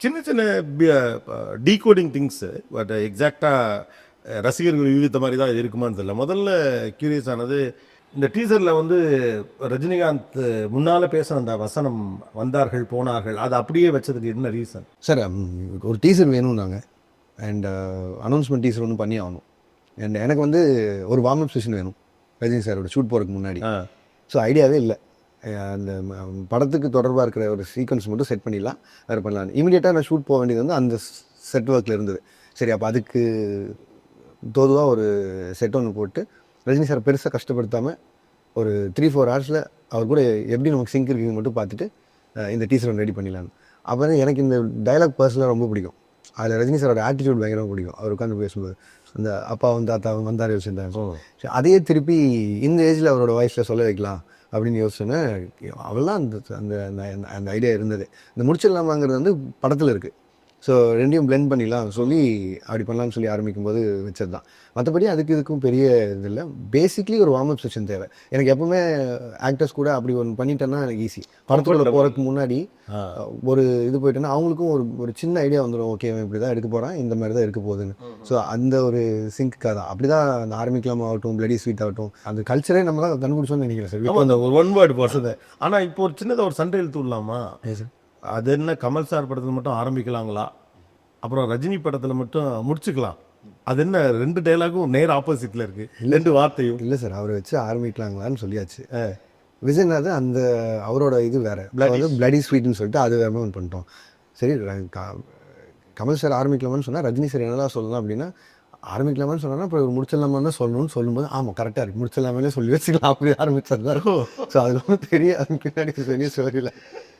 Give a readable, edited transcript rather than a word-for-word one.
சின்ன சின்ன decoding things but எக்ஸாக்டாக ரசிகர்கள் யூகித்த மாதிரி தான் இது இருக்குமான்னு தெரியல. முதல்ல கியூரியஸ் ஆனது இந்த டீசரில் வந்து ரஜினிகாந்த் முன்னால் பேச அந்த வசனம் வந்தார்கள் போனார்கள் அதை அப்படியே வச்சதுக்கு என்ன ரீசன் சார்? ஒரு டீசர் வேணும் நாங்கள் அண்ட் அனௌன்ஸ்மெண்ட் டீசர் ஒன்று பண்ணி ஆகணும். அண்ட் எனக்கு வந்து ஒரு வார்ம் அப் செஷன் வேணும் ரஜினி சாரோட ஷூட் போகிறதுக்கு முன்னாடி. ஸோ ஐடியாவே இல்லை. அந்த படத்துக்கு தொடர்பாக இருக்கிற ஒரு சீக்வன்ஸ் மட்டும் செட் பண்ணிடலாம், வேறு பண்ணலாம். இமீடியட்டாக நான் ஷூட் போக வேண்டியது வந்து அந்த செட் ஒர்க்கில் இருந்தது. சரி, அப்போ அதுக்கு தோதுவாக ஒரு செட் ஒன்று போட்டு ரஜினி சார் பெருசாக கஷ்டப்படுத்தாமல் ஒரு 3-4 ஹவர்ஸில் அவர் கூட எப்படி நமக்கு சிங்க் இருக்குதுன்னு மட்டும் பார்த்துட்டு இந்த டீசர் ஒன்று ரெடி பண்ணிடலான்னு. அப்போ எனக்கு இந்த டைலாக் பர்சனலாக ரொம்ப பிடிக்கும். அதில் ரஜினி சாரோட ஆட்டிடியூட் பயங்கரமாக பிடிக்கும். அவர் உட்காந்து பேசும்போது அந்த அப்பாவும் தாத்தாவும் வந்தார் யோசிச்சிருந்தாங்க. அதையே திருப்பி இந்த ஏஜில் அவரோட வாய்ஸில் சொல்ல வைக்கலாம் அப்படின்னு யோசிச்சோன்னே அவள்லாம் அந்த அந்த ஐடியா இருந்தது. இந்த முடிச்சிடலாமாங்கிறது வந்து படத்தில் இருக்குது. ஸோ ரெண்டையும் பிளெண்ட் பண்ணிடலாம் சொல்லி அப்படி பண்ணலாம்னு சொல்லி ஆரம்பிக்கும் போது வச்சது தான். மற்றபடி அதுக்கு இதுக்கும் பெரிய இது இல்லை. பேசிக்லி ஒரு வார்ம் அப் செஷன் தேவை எனக்கு. எப்பவுமே ஆக்டர்ஸ் கூட அப்படி ஒன்று பண்ணிட்டேன்னா எனக்கு ஈஸி. படத்துக்குள்ள போகிறதுக்கு முன்னாடி ஒரு இது போயிட்டேன்னா அவங்களுக்கும் ஒரு சின்ன ஐடியா வந்துடும். ஓகே, இப்படி தான் எடுக்க போகிறான், இந்த மாதிரி தான் இருக்க போகுதுன்னு. ஸோ அந்த ஒரு சிங்க்காக தான் அப்படி தான் அந்த ஆரம்பிக்கலாம் ஆகட்டும், பிளடி ஸ்வீட் ஆகட்டும், அந்த கல்ச்சரே நம்ம தான் கண்டுபிடிச்சோன்னு நினைக்கிறேன் சார். இப்போ அந்த ஒரு ஒன் வேர்டு போடுறது. ஆனால் இப்போ ஒரு சின்னதாக ஒரு சண்டை இழுத்து விடலாமா? அது என்ன கமல் சார் படத்தில் மட்டும் ஆரம்பிக்கலாங்களா, அப்புறம் ரஜினி படத்தில் மட்டும் முடிச்சுக்கலாம்? அது என்ன 2 டைலாகும் நேர் ஆப்போசிட்டில் இருக்குது, 2 வார்த்தையும். இல்லை சார், அவரை வச்சு ஆரம்பிக்கலாங்களான்னு சொல்லியாச்சு. விஜய்நாத் அந்த அவரோட இது வேறு வந்து பிளடி ஸ்வீட்னு சொல்லிட்டு அது வேறு ஒன்று பண்ணிட்டோம். சரி, கமல் சார் ஆரம்பிக்கலாமான்னு சொன்னால் ரஜினி சார் என்னதான் சொல்லலாம் அப்படின்னா, ஆரம்பிக்கலாமான்னு சொன்னால் இப்போ முடிச்சிடலாமா தான் சொல்லணும்னு சொல்லும்போது ஆமாம் கரெக்டாக இருக்குது, முடிச்சிடலாமே சொல்லி வச்சுக்கலாம், அப்படி ஆரம்பிச்சது தான் இருக்கும். ஸோ அதில் ஒன்றும் பெரிய அதுக்கு பின்னாடி பெரிய ஸ்டோரியில்